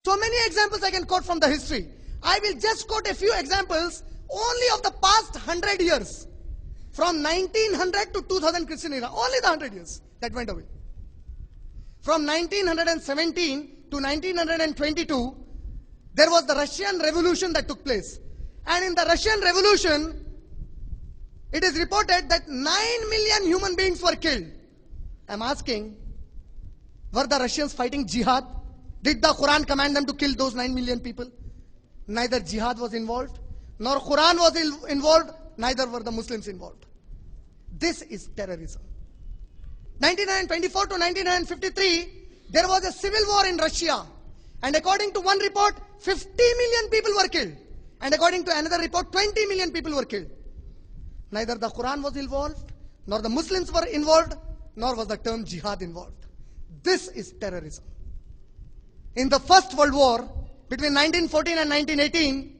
So many examples I can quote from the history. I will just quote a few examples only of the past 100 years. From 1900 to 2000 Christian era, only the 100 years that went away. From 1917 to 1922, there was the Russian Revolution that took place. And in the Russian Revolution, it is reported that 9 million human beings were killed. I'm asking, were the Russians fighting jihad? Did the Quran command them to kill those 9 million people? Neither jihad was involved, nor Quran was involved, neither were the Muslims involved. This is terrorism. 1924 to 1953, there was a civil war in Russia. And according to one report, 50 million people were killed. And according to another report, 20 million people were killed. Neither the Quran was involved, nor the Muslims were involved, nor was the term jihad involved. This is terrorism. In the First World War, between 1914 and 1918,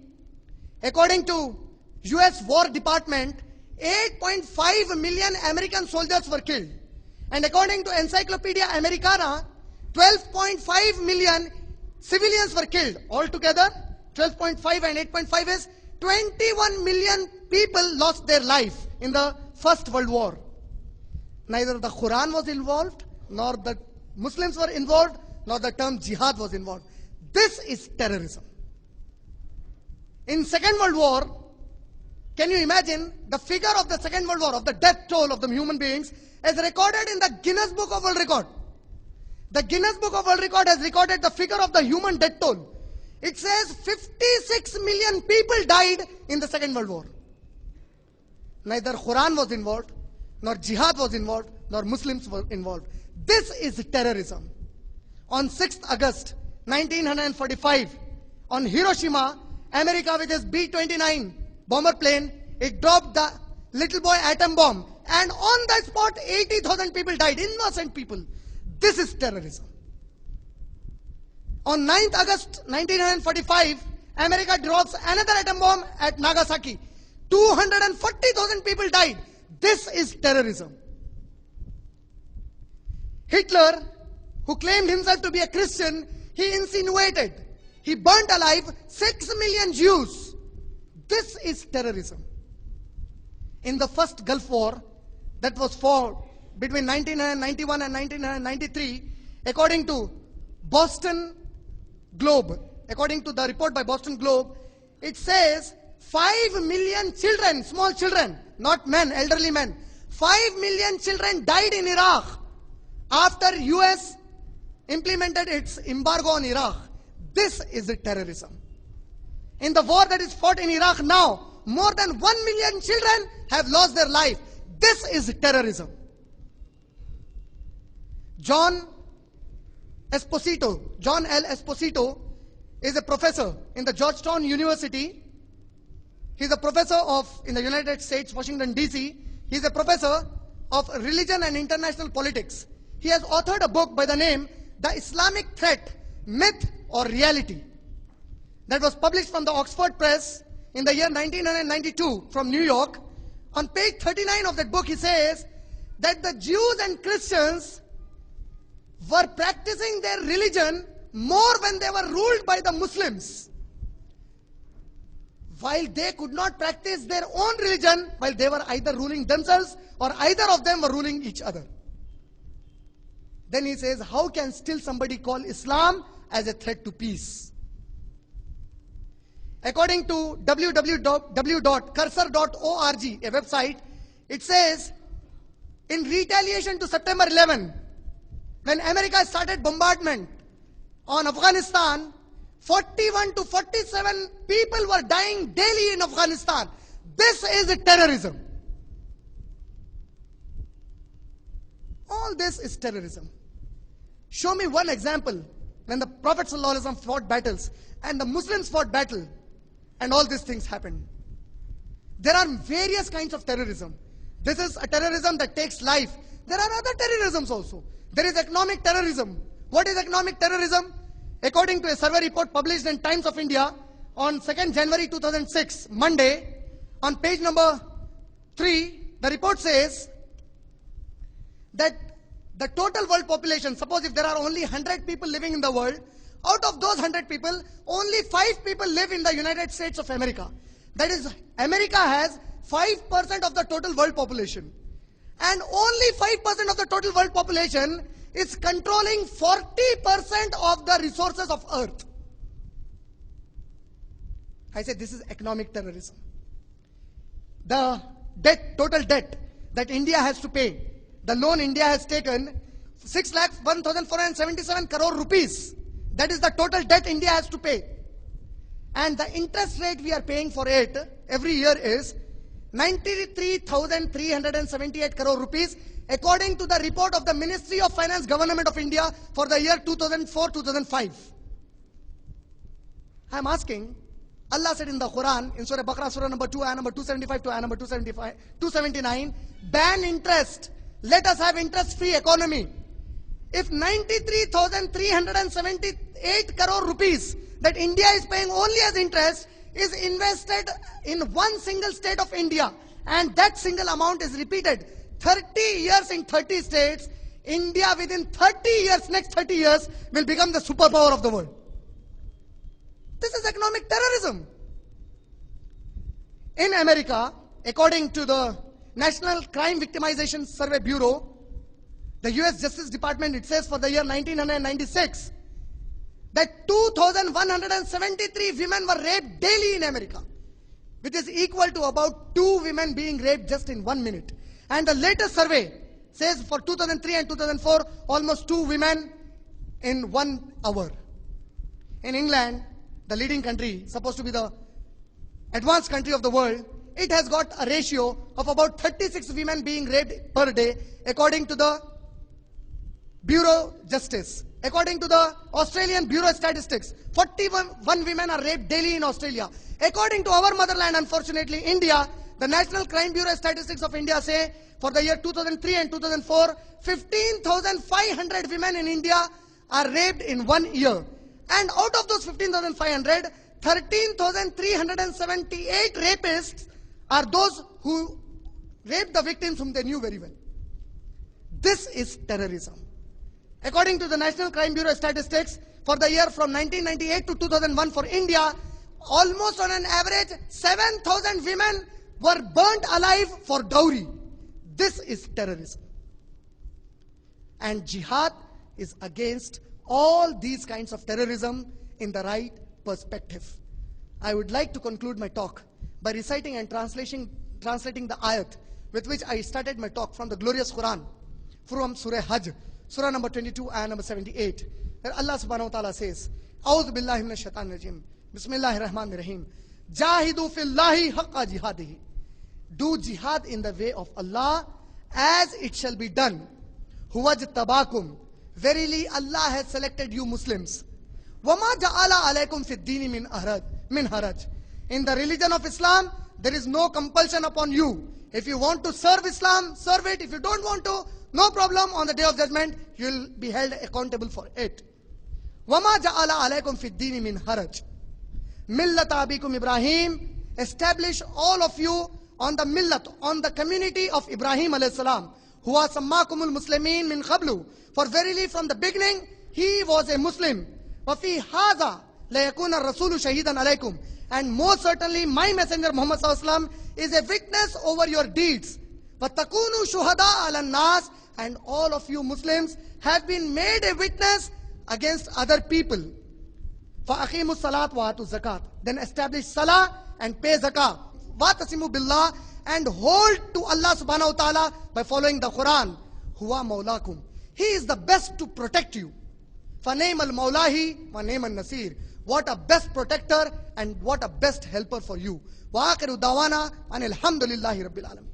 according to US War Department, 8.5 million American soldiers were killed. And according to Encyclopedia Americana, 12.5 million civilians were killed. Altogether, 12.5 and 8.5 is 21 million people lost their life in the First World War. Neither the Quran was involved, nor the Muslims were involved, nor the term jihad was involved. This is terrorism. In Second World War, can you imagine the figure of the Second World War, of the death toll of the human beings, is recorded in the Guinness Book of World Record. The Guinness Book of World Record has recorded the figure of the human death toll. It says 56 million people died in the Second World War. Neither Quran was involved, nor jihad was involved, nor Muslims were involved. This is terrorism. On 6th August 1945, on Hiroshima, America with its B-29 bomber plane, it dropped the little boy atom bomb. And on that spot, 80,000 people died, innocent people. This is terrorism. On 9th August 1945, America drops another atom bomb at Nagasaki. 240,000 people died. This is terrorism. Hitler, who claimed himself to be a Christian, he insinuated, he burnt alive 6 million Jews. This is terrorism. In the first Gulf War, that was fought between 1991 and 1993, according to Boston Globe, according to the report by Boston Globe, it says 5 million children, small children, not men, elderly men, 5 million children died in Iraq after US implemented its embargo on Iraq. This is terrorism. In the war that is fought in Iraq now, more than 1 million children have lost their life. This is terrorism. John L. Esposito is a professor in the Georgetown University. He's a professor in the United States, Washington, D.C. He's a professor of religion and international politics. He has authored a book by the name, The Islamic Threat, Myth or Reality, that was published from the Oxford Press in the year 1992 from New York. On page 39 of that book, he says that the Jews and Christians were practicing their religion more when they were ruled by the Muslims, while they could not practice their own religion, while they were either ruling themselves or either of them were ruling each other. Then he says, how can still somebody call Islam as a threat to peace? According to www.cursor.org, a website, it says, in retaliation to September 11, when America started bombardment on Afghanistan, 41 to 47 people were dying daily in Afghanistan. This is terrorism. All this is terrorism. Show me one example when the Prophet ﷺ fought battles and the Muslims fought battle and all these things happened. There are various kinds of terrorism. This is a terrorism that takes life. There are other terrorisms also. There is economic terrorism. What is economic terrorism? According to a survey report published in Times of India on 2nd January 2006, Monday, on page number 3, the report says that the total world population, suppose if there are only 100 people living in the world, Out of those 100 people, only 5 people live in the United States of America. That is, America has 5% of the total world population. And only 5% of the total world population is controlling 40% of the resources of Earth. I said this is economic terrorism. The debt, total debt that India has to pay, the loan India has taken, 6,01,477 crore rupees. That is the total debt India has to pay. And the interest rate we are paying for it every year is 93,378 crore rupees, according to the report of the Ministry of Finance, Government of India for the year 2004-2005. I am asking, Allah said in the Quran, in Surah Baqarah, Surah number 2, ayah number 275 to ayah number 279, ban interest. Let us have interest-free economy. If 93,378 crore rupees that India is paying only as interest is invested in one single state of India, and that single amount is repeated 30 years in 30 states, India within 30 years, next 30 years, will become the superpower of the world. This is economic terrorism. In America, according to the National Crime Victimization Survey Bureau, the US Justice Department, it says for the year 1996, that 2,173 women were raped daily in America, which is equal to about 2 women being raped just in 1 minute. And the latest survey says for 2003 and 2004, almost 2 women in 1 hour. In England, the leading country, supposed to be the advanced country of the world, it has got a ratio of about 36 women being raped per day, according to the Bureau Justice. According to the Australian Bureau of Statistics, 41 women are raped daily in Australia. According to our motherland, unfortunately, India, the National Crime Bureau of Statistics of India say for the year 2003 and 2004, 15,500 women in India are raped in 1 year. And out of those 15,500, 13,378 rapists are those who raped the victims whom they knew very well. This is terrorism. According to the National Crime Bureau Statistics, for the year from 1998 to 2001 for India, almost on an average, 7,000 women were burnt alive for dowry. This is terrorism. And jihad is against all these kinds of terrorism in the right perspective. I would like to conclude my talk by reciting and translating the ayat with which I started my talk from the glorious Quran, from Surah Hajj, Surah number 22, ayah number 78. Where Allah subhanahu wa ta'ala says, A'udhu billahi minash shaitanir rajim. Bismillahir rahmanir rahim. Jahidu fillahi haqqa jihadihi. Do jihad in the way of Allah as it shall be done. Huwaj tabakum. Verily Allah has selected you Muslims. Wama ja'ala alaykum fid dini min haraj. In the religion of Islam, there is no compulsion upon you. If you want to serve Islam, serve it. If you don't want to, no problem. On the day of judgment, you will be held accountable for it. وَمَا جَعَلَ عَلَيْكُمْ فِي الدِّينِ مِنْ حَرَجٍ مِلَّةَ أَبِيكُمْ Ibrahim. Establish all of you on the millat, on the community of Ibrahim alayhi salam, who was sammakumul muslimin min qablu. For verily from the beginning, he was a Muslim. وَفِي هَذَا لَيَكُونَ الرَّسُولُ شَهِيدًا عَلَيْكُمْ. And most certainly, my messenger Muhammad sallallahu alaihi wasallam is a witness over your deeds. وَتَكُونُوا شُهَدَاءَ عَلَى النَّاسِ. And all of you Muslims have been made a witness against other people. فَأَقِيمُوا الصَّلَاةَ وَآتُوا الزَّكَاةَ. Then establish salah and pay zakah. وَاتَصِمُوا بِاللَّهِ. And hold to Allah subhanahu wa ta'ala by following the Quran. هُوَ مَوْلَاكُمْ. He is the best to protect you. فَنَيْمَ الْمَوْلَاهِ وَنَيْمَ النَّصِيرِ. What a best protector and what a best helper for you. وَآخِرُ دَعْوَانَا أَنِ الْحَمْدُ لِلَّهِ رَبِّ الْعَالَمِينَ.